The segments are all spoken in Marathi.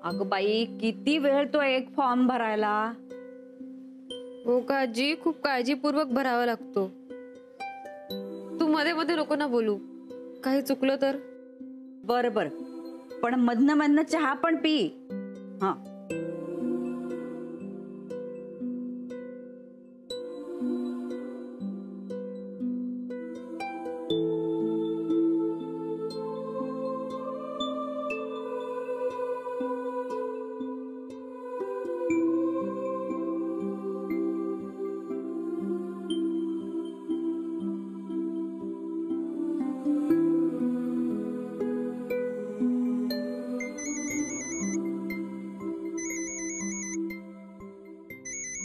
अगं बाई, किती वेळ तो एक फॉर्म भरायला? हो का आजी, खूप काळजीपूर्वक भरावा लागतो. तू मध्ये मध्ये नको ना बोलू, काही चुकलं तर. बर बर, पण मधनं मधनं चहा पण पी. हा.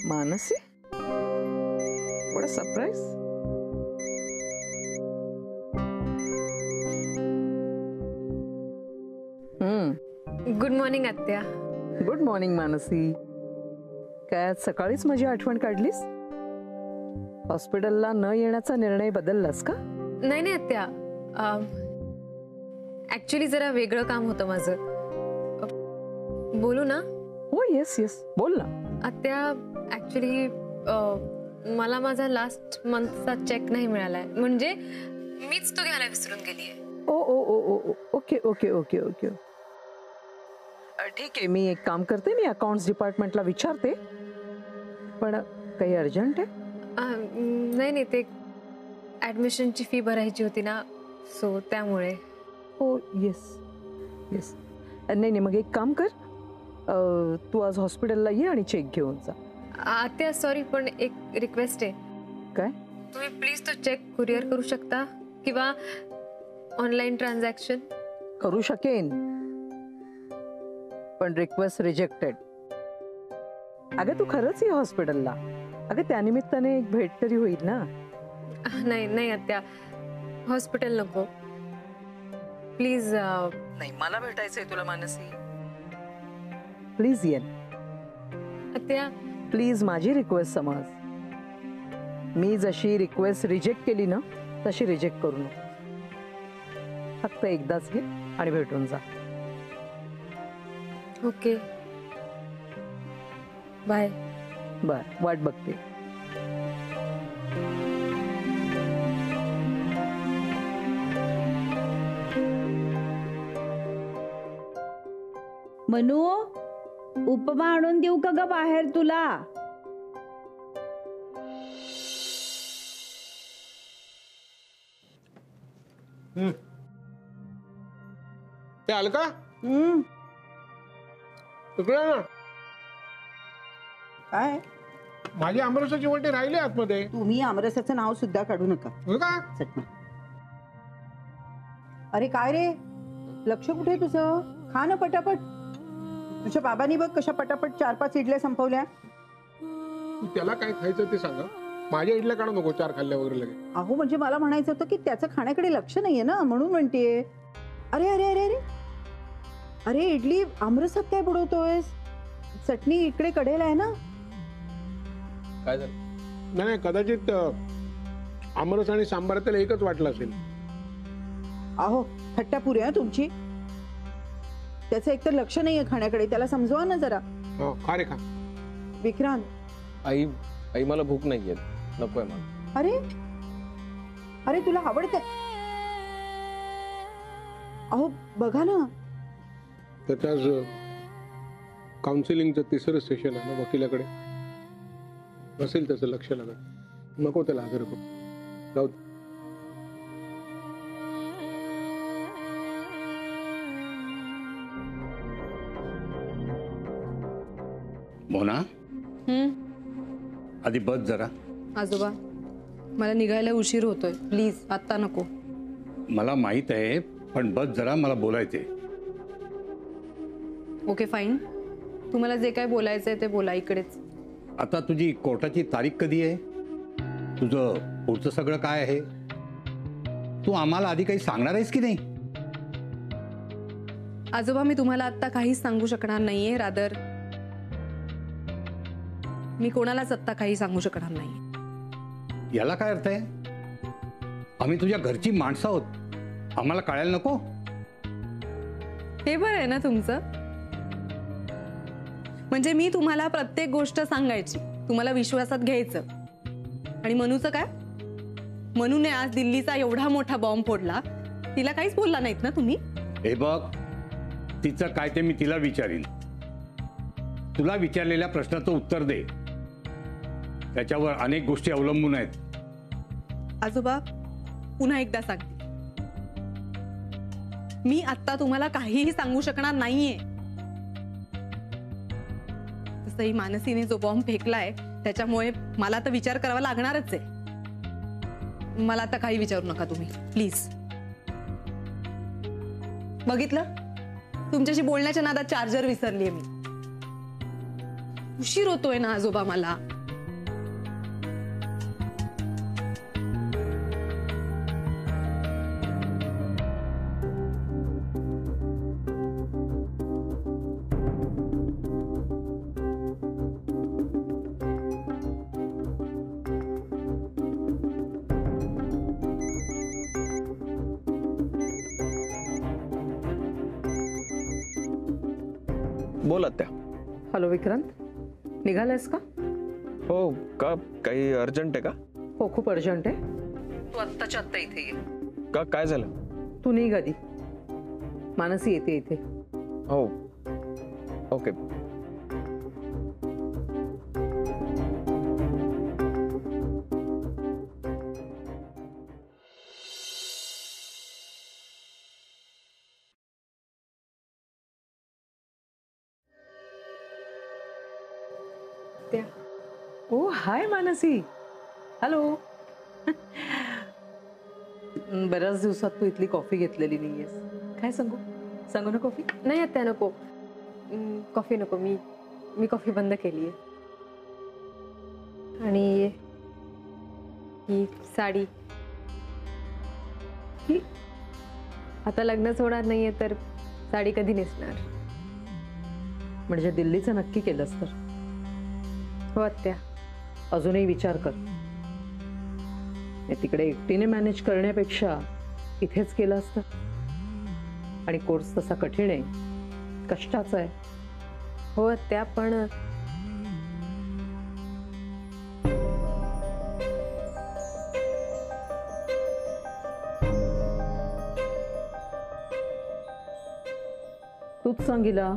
Manasi? What a surprise. Good morning आत्या. Good morning Manasi. काय आज सकाळीच माझी आठवण काढलीस? हॉस्पिटलला न येण्याचा निर्णय बदललास का? नाही नाही आत्या, ऍक्च्युली जरा वेगळं काम होतं माझं. बोलू ना? हो, येस येस, बोल ना. आत्या, ऍक्च्युली मला माझा लास्ट मंथचा चेक नाही मिळालाय, म्हणजे मीच तो घ्यायला विसरून गेलीये. ओ ओ ओ ओ ओके ओके ओके ओके. ठीक आहे, मी एक काम करते, मी अकाउंट्स डिपार्टमेंटला विचारते. पण काही अर्जंट आहे? नाही नाही, ते ऍडमिशनची फी भरायची होती ना, सो त्यामुळे. हो, येस येस. नाही नाही, मग एक काम कर, तू आज हॉस्पिटलला ये आणि चेक घेऊन जा. आत्या सॉरी, पण एक रिक्वेस्ट आहे. काय? तुम्ही प्लीज तो चेक कुरिअर करू शकता किंवा ऑनलाईन ट्रान्झॅक्शन? करू शकेन, पण रिक्वेस्ट रिजेक्टेड. अगं तू खरंच ये हॉस्पिटलला. अगं त्यानिमित्ताने एक भेट तरी होईल ना. नाही नाही आत्या, हॉस्पिटल नको प्लीज. नाही, मला भेटायचंय तुला मानसी. प्लीज ये आत्या. प्लीज, माझी रिक्वेस्ट समज. मी जशी रिक्वेस्ट रिजेक्ट केली ना, तशी रिजेक्ट करू नको. फक्त एकदाच ये आणि भेटून जा. Okay, bye. बर, वाट बघते. मनू, उपमा आणून देऊ का ग बाहेर तुला? ते अलका, इकडे ना. काय? माझी आमरसाची वाटी राहिली आतमध्ये. तुम्ही आमरसाचं नाव सुद्धा काढू नका. हो का? सटमा. अरे काय रे, लक्ष कुठे तुझं? खा ना पटापट. तुझ्या बाबांनी बघ कशा पटापट 4-5 इडल्या संपवल्या. तू त्याला काय खायचं ते सांगा. माझ्या इडल्या काढू नको 4 खाल्ल्या वगैरे लगेच. अहो, म्हणजे मला म्हणायचं होतं की त्याचं खाण्याकडे लक्ष नाहीये ना, म्हणून म्हणतेय. अरे अरे अरे अरे अरे, इडली आमरसात काय बुडवतोयस? चटणी इकडे कडेला आहे ना. काय झालं? नाही, कदाचित आमरस आणि सांबार त्याला एकच वाटलं असेल. अहो, थट्टापुरी आहे तुमची. त्याचं एकतर लक्ष नाहीये खाण्याकडे, त्याला समजवा ना जरा. हो, खा रे खा. विक्रांत. आई, आई मला भूक नाहीये, नकोय मला. अरे अरे, तुला आवडतंय? अहो बघा ना. त्याच्याच काउन्सिलिंगचं 3रं सेशन आहे ना वकिलाकडे. नसेल त्याचं लक्ष लागत. नको त्याला आजार करू. जाऊ दे. मोना, आधी बस जरा. आजोबा, मला निघायला उशीर होतोय, प्लीज आता नको. मला माहित आहे, पण बस जरा, मला बोलायचंय. ओके फाईन, तुम्हाला जे काय बोलायचंय ते बोला इकडेच. आता तुझी कोर्टाची तारीख कधी आहे? तुझं पुढचं सगळं काय आहे? तू आम्हाला आधी काही सांगणार आहेस की नाही? आजोबा मी तुम्हाला आता काहीच सांगू शकणार नाहीये. रादर मी कोणालाच आत्ता काही सांगू शकणार नाही. याला काय अर्थ आहे? आम्ही तुझ्या घरची माणसं आहोत, आम्हाला कळायला नको? हे बरं आहे ना तुमचं. म्हणजे मी तुम्हाला प्रत्येक गोष्ट सांगायची, तुम्हाला विश्वासात घ्यायचं. आणि मनूचं काय? मनूने आज दिल्लीचा एवढा मोठा बॉम्ब फोडला, तिला काहीच बोलला नाहीत ना तुम्ही? हे बघ, तिचं काय ते मी तिला विचारीन. तुला विचारलेल्या प्रश्नाचं उत्तर दे. त्याच्यावर अनेक गोष्टी अवलंबून आहेत. आजोबा पुन्हा एकदा सांगते, मी आता तुम्हाला काहीही सांगू शकणार नाहीये. तसंही मानसीने जो बॉम्ब फेकलाय त्याच्यामुळे मला आता विचार करावा लागणारच आहे. मला आता काही विचारू नका तुम्ही प्लीज. बघितलं, तुमच्याशी बोलण्याच्या नादात चार्जर विसरलीये मी. उशीर होतोय ना आजोबा मला. बोल आत्या. हॅलो विक्रांत, निघालायस का? हो का, काही अर्जंट आहे का? हो, खूप अर्जंट आहे. तू आत्ताच्या आत्ता इथे ये. का, काय झालं? तू निघ आधी, मानसी येते इथे. हो ओके. ओ हाय मानसी. हॅलो. बऱ्याच दिवसात तू इथली कॉफी घेतलेली नाहीयेस. काय सांगू? सांगू ना कॉफी? नाही आत्या नको, कॉफी नको. मी कॉफी बंद केली आहे. आणि ही साडी ही आता लग्नच होणार नाहीये तर साडी कधी नेसणार? म्हणजे दिल्लीचं नक्की केलंस तर? हो आत्या. अजूनही विचार कर. तिकडे एकटीने मॅनेज करण्यापेक्षा इथेच केलं असतं. आणि कोर्स तसा कठीण आहे, कष्टाचा आहे. हो आत्या, पण तूच सांगितला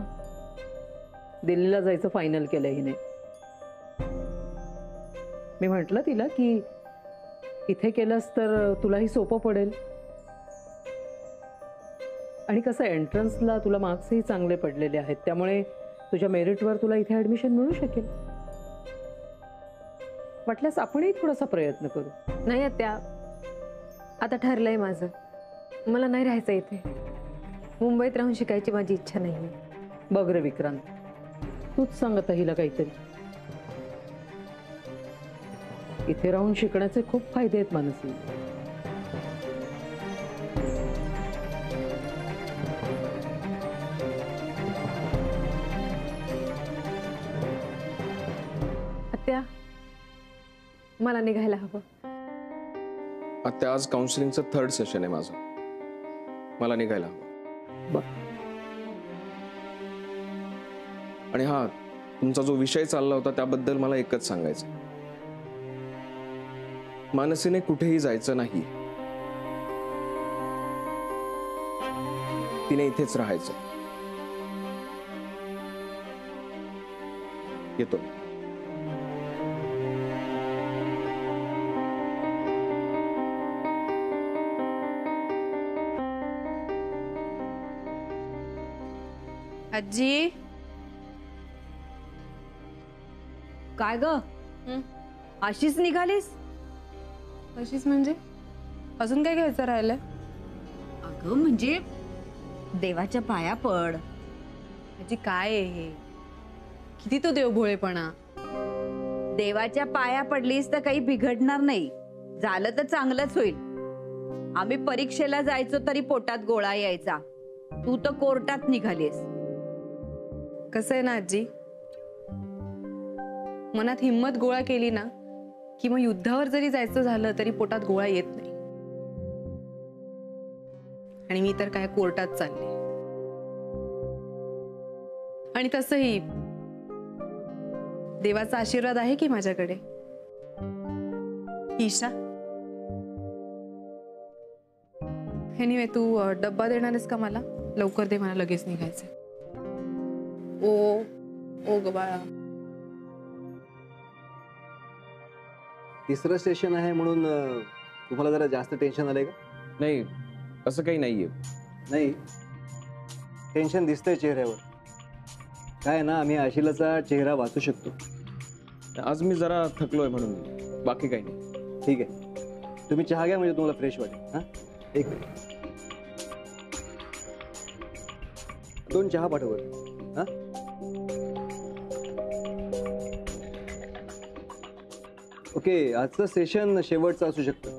दिल्लीला जायचं फायनल केलंय हिने. मी म्हटलं तिला की इथे केलंस तर तुलाही सोपं पडेल. आणि कसं एंट्रन्सला तुला मार्क्सही चांगले पडलेले आहेत, त्यामुळे तुझ्या मेरिटवर तुला इथे ऍडमिशन मिळू शकेल. वाटल्यास आपणही थोडासा प्रयत्न करू. नाही आत्या, आता ठरलंय माझं. मला नाही राहायचं इथे. मुंबईत राहून शिकायची माझी इच्छा नाही. बघ रे विक्रांत, तूच सांगत हिला काहीतरी. इथे राहून शिकण्याचे खूप फायदे आहेत मानसी. आत्या मला निघायला हवं. आत्या आज काउन्सिलिंगचं 3rd सेशन आहे माझं, मला निघायला हवं. बघ, आणि हा तुमचा जो विषय चालला होता त्याबद्दल मला एकच सांगायचं, मानसीने कुठेही जायचं नाही. तिने इथेच राहायचं. येतो. आजी. काय ग, अशीच निघालीस? अशीच म्हणजे अजून काय घ्यायचं राहिलंय? अगं म्हणजे देवाच्या पाया पड. आजी काय आहे हे? किती तो देवभोळेपणा. देवाच्या पाया पडलीस तर काही बिघडणार नाही. झालं तर चांगलंच होईल. आम्ही परीक्षेला जायचो तरी पोटात गोळा यायचा. तू तर कोर्टात निघालीस. कसं आहे ना आजी, मनात हिंमत गोळा केली ना की मग युद्धावर जरी जायचं झालं तरी पोटात गोळा येत नाही. आणि मी तर काय कोर्टात चालले. आणि तसंही देवाचा आशीर्वाद आहे की माझ्याकडे. ईशा, एनिवे तू डब्बा देणार आहेस का मला? लवकर दे, मला लगेच निघायचंय. ओ ग बाळा. तिसरं स्टेशन आहे म्हणून तुम्हाला जरा जास्त टेन्शन आलंय का? नाही, असं काही नाहीये. नाही, टेन्शन दिसतंय चेहऱ्यावर. काय ना, आम्ही आशिलाचा चेहरा वाचू शकतो. आज मी जरा थकलोय म्हणून, बाकी काही नाही. ठीक आहे, तुम्ही चहा घ्या म्हणजे तुम्हाला फ्रेश वाटेल. हां, एक मिनिट. 2 चहा पाठव. हां, ओके. आजचं सेशन शेवटचं असू शकतं,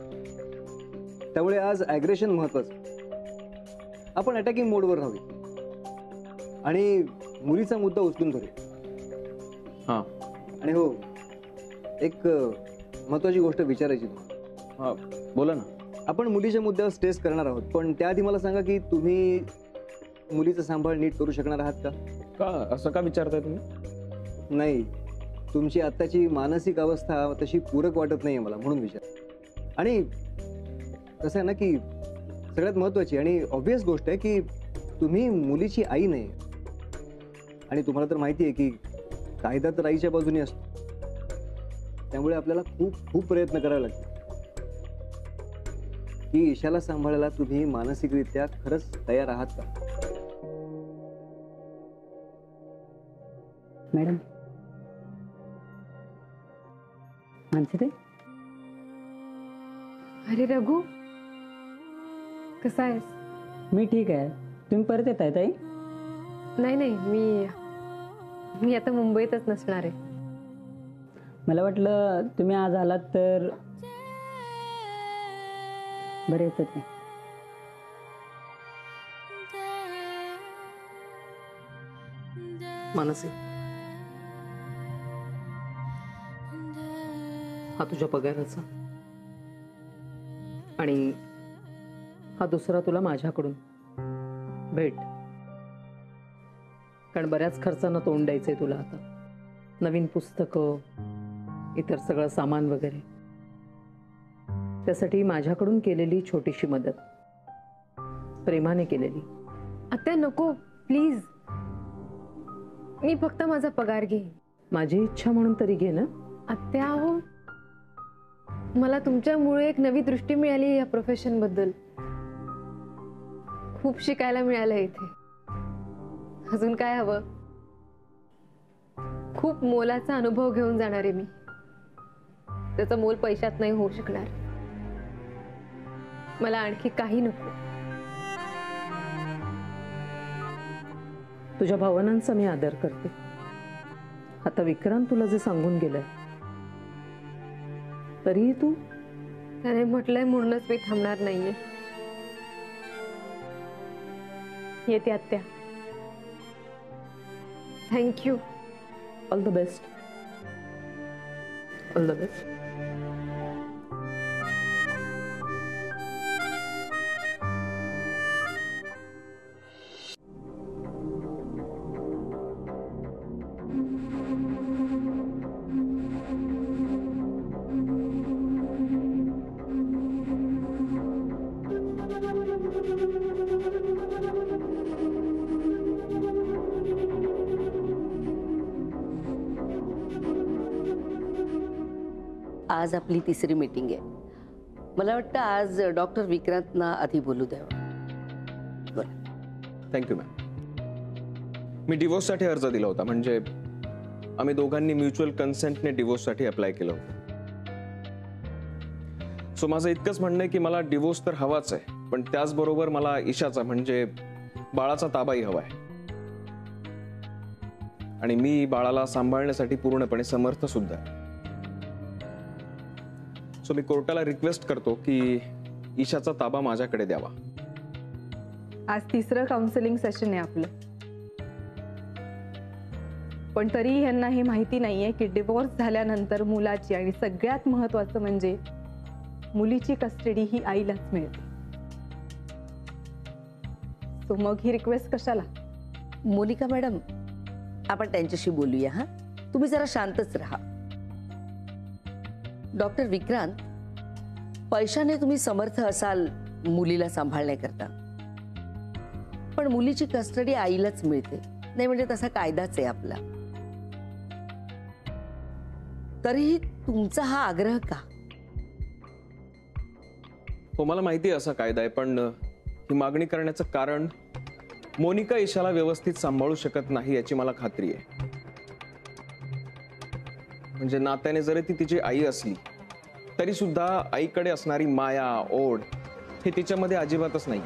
त्यामुळे आज ॲग्रेशन महत्वाचं. आपण अटॅकिंग मोडवर राहूया आणि मुलीचा मुद्दा उचलून धरूया. हां. आणि हो, एक महत्वाची गोष्ट विचारायची तुम्हाला. हां, बोला ना. आपण मुलीच्या मुद्द्यावर स्ट्रेस करणार आहोत, पण त्याआधी मला सांगा की तुम्ही मुलीचा सांभाळ नीट करू शकणार आहात का? का असं का विचारताय तुम्ही? नाही, तुमची आत्ताची मानसिक अवस्था तशी पूरक वाटत नाही मला, म्हणून विचार. आणि कसं आहे ना की सगळ्यात महत्वाची आणि ऑब्वियस गोष्ट आहे की तुम्ही मुलीची आई नाही. आणि तुम्हाला तर माहिती आहे की कायदा तर आईच्या बाजूने असतो, त्यामुळे आपल्याला खूप खूप प्रयत्न करावे लागतात की ईशाला सांभाळायला तुम्ही मानसिकरित्या खरंच तयार आहात का? मॅडम, मानसी ताई. अरे रघु, कसा आहेस? मी ठीक आहे. तुम्ही परत येत आहे ताई? नाही, मी आता मुंबईतच नसणार आहे. मला वाटलं तुम्ही आज आलात तर बरे येतात नाही. मानसी, हा तुझ्या पगाराचा आणि हा दुसरा तुला माझ्याकडून भेट. कारण बऱ्याच खर्चांना तोंड द्यायचंय तुला आता. नवीन पुस्तकं, इतर सगळं सामान वगैरे. त्यासाठी माझ्याकडून केलेली छोटीशी मदत, प्रेमाने केलेली. आत्या नको प्लीज, मी फक्त माझा पगार घेईन. माझी इच्छा म्हणून तरी घे ना. आत्या हो, मला तुमच्यामुळे एक नवी दृष्टी मिळाली या प्रोफेशन बद्दल. खूप शिकायला मिळालं इथे. अजून काय हवं? खूप मोलाचा अनुभव घेऊन जाणार आहे मी. त्याचा मोल पैशात नाही होऊ शकणार. मला आणखी काही नको. तुझ्या भावनांचा मी आदर करते. आता विक्रांत तुला जे सांगून गेलंय तरीही तू. त्याने म्हटलंय म्हणूनच मी थांबणार नाहीये. येते आत्या. Thank you. All the best. All the best. आज आपली तिसरी मीटिंग आहे. मला वाटतं आज डॉक्टर विक्रांतना आधी बोलू द्यावं. बरं. Thank you ma'am. मी डिवोर्ससाठी अर्ज दिला होता, म्हणजे आम्ही दोघांनी म्युच्युअल कन्सेंटने डिवोर्ससाठी अप्लाय केलं होतं. सो माझं इतकंच म्हणणं आहे की मला डिवोर्स तर हवाच आहे, पण त्याचबरोबर मला ईशाचा म्हणजे बाळाचा ताबाही हवा आहे. आणि मी बाळाला सांभाळण्यासाठी पूर्णपणे समर्थ सुद्धा आहे. सो मी कोर्टाला रिक्वेस्ट करतो की ईशाचा ताबा माझ्याकडे द्यावा. आज 3रं काउन्सिलिंग सेशन आहे आपलं. पण तरी यांना हे माहिती नाहीये की डिवोर्स झाल्यानंतर मुलाची आणि सगळ्यात महत्वाचं म्हणजे मुलीची कस्टडी ही आईलाच मिळते. सो मग ही रिक्वेस्ट कशाला? मोनिका मॅडम, आपण त्यांच्याशी बोलूया. हा, तुम्ही जरा शांतच राहा. डॉक्टर विक्रांत, पैशाने तुम्ही समर्थ असाल मुलीला सांभाळण्याकरता, पण मुलीची कस्टडी आईलाच मिळते नाही म्हणजे तसा कायदाच आहे आपला. तरीही तुमचा हा आग्रह का? हो, मला माहिती आहे असा कायदा आहे, पण ही मागणी करण्याचं कारण मोनिका ईशाला व्यवस्थित सांभाळू शकत नाही याची मला खात्री आहे. म्हणजे नात्याने जरी ती तिची आई असली तरी सुद्धा आईकडे असणारी माया, ओढ हे तिच्यामध्ये अजिबातच नाही.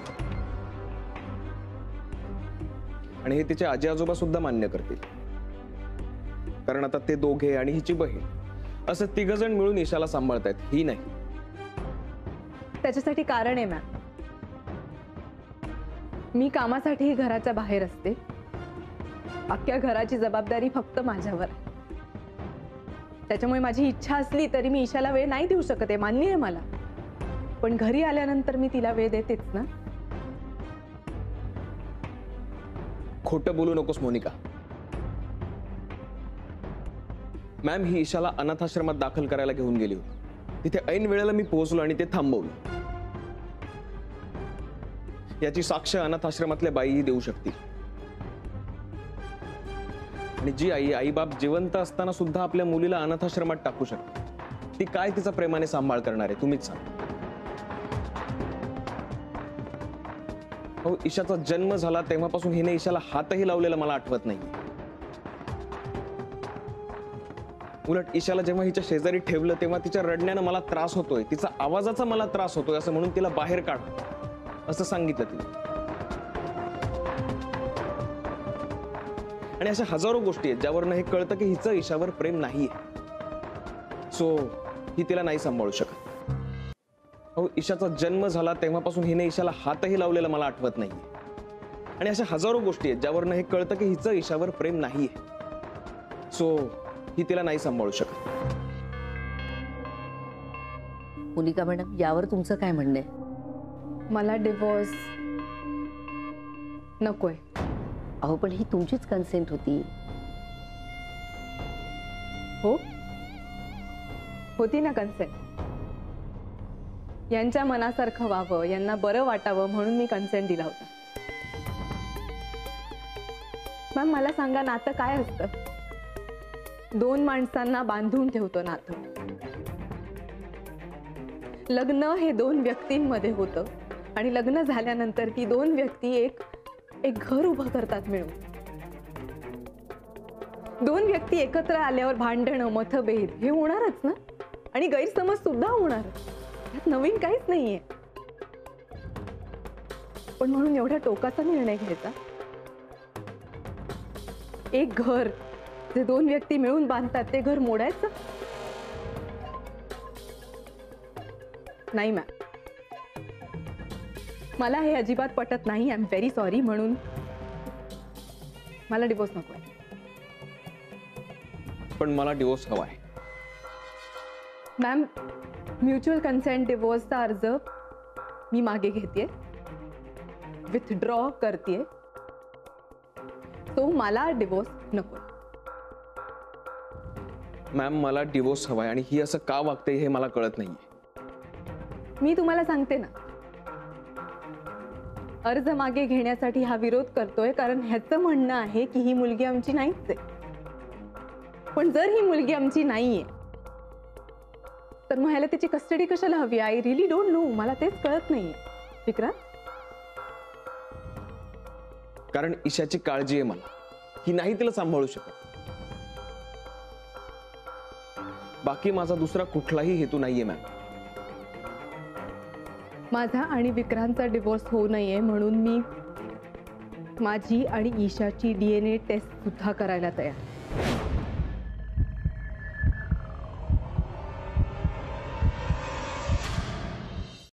आणि हे तिचे आजी आजोबा सुद्धा मान्य करतील. कारण आता ते दोघे आणि हिची बहीण असं 3 जण मिळून ईशाला सांभाळतायत, ही नाही. त्याच्यासाठी कारण आहे मॅम. मी कामासाठी घराच्या बाहेर असते. अख्ख्या घराची जबाबदारी फक्त माझ्यावर आहे. त्याच्यामुळे माझी इच्छा असली तरी मी ईशाला वेळ नाही देऊ शकत आहे, मान्य आहे मला. पण घरी आल्यानंतर मी तिला वेळ देतेच ना. खोटं बोलू नकोस मोनिका. मॅम, ही ईशाला अनाथाश्रमात दाखल करायला घेऊन गेली होती. तिथे ऐन वेळेला मी पोहोचलो आणि ते थांबवलं. याची साक्ष अनाथाश्रमातल्या बाईही देऊ शकतील. आणि जी आई बाप जिवंत असताना सुद्धा आपल्या मुलीला अनाथाश्रमात टाकू शकते, ती काय तिचा प्रेमाने सांभाळ करणार आहे तुम्हीच सांगा. हो, ईशाचा जन्म झाला तेव्हापासून हिने ईशाला हातही लावलेला मला आठवत नाही. उलट ईशाला जेव्हा हिच्या शेजारी ठेवलं तेव्हा तिच्या रडण्यानं मला त्रास होतोय, तिचा आवाजाचा मला त्रास होतोय असं म्हणून तिला बाहेर काढ असं सांगितलं तिला. आणि अशा हजारो गोष्टी आहेत ज्यावरनं हे कळतं की हिचं ईशावर प्रेम नाहीये. सो ही तिला नाही सांभाळू शकत. हो, ईशाचा जन्म झाला तेव्हापासून हिने ईशाला हातही लावलेला मला आठवत नाही. आणि अशा हजारो गोष्टी आहेत ज्यावरनं हे कळतं की हिचं ईशावर प्रेम नाहीये. सो ही तिला नाही सांभाळू शकत. मोनिका मॅडम, यावर तुमचं काय म्हणणं आहे? मला डिवोर्स नकोय. अहो, पण ही तुमचीच कन्सेंट होती. होती ना कन्सेंट. यांच्या मनासारखं व्हावं, यांना बरं वाटावं म्हणून मी कन्सेंट दिला होता. मॅम, मला सांगा, नातं काय असतं? 2 माणसांना बांधून ठेवतो नातं. लग्न हे 2 व्यक्तींमध्ये होतं आणि लग्न झाल्यानंतर ती 2 व्यक्ती एक घर उभं करतात मिळून. 2 व्यक्ती एकत्र आल्यावर भांडणं, मतभेद हे होणारच ना. आणि गैरसमज सुद्धा होणार. यात नवीन काहीच नाहीये. पण म्हणून एवढ्या टोकाचा निर्णय घ्यायचा? एक घर जे 2 व्यक्ती मिळून बांधतात ते घर मोडायचं? नाही मॅम, मला हे अजिबात पटत नाही. I am very sorry. म्हणून मला डिवोर्स नको आहे. पण मला डिवोर्स हवा आहे. मॅम, म्युच्युअल कन्सेंट डिवोर्सचा अर्ज मी मागे घेते, विथड्रॉ करते. तो मला डिवोर्स नको. मॅम, मला डिवोर्स हवाय आणि ही असं का वागते हे मला कळत नाहीये. मी तुम्हाला सांगते ना, अर्ज मागे घेण्यासाठी हा विरोध करतोय कारण ह्याचं म्हणणं आहे की ही मुलगी आमची नाहीच आहे. पण जर ही मुलगी आमची नाहीये तर मग ह्याला त्याची कस्टडी कशाला हवी? I relief don't know. मला तेच कळत नाहीये विक्रांत. कारण ईशाची काळजी आहे मला. ही नाही तिला सांभाळू शकत. बाकी माझा दुसरा कुठलाही हेतू नाहीये मॅम. माझा आणि विक्रांतचा डिवोर्स होऊ नये म्हणून मी माझी आणि ईशाची DNA टेस्ट सुद्धा करायला तयार.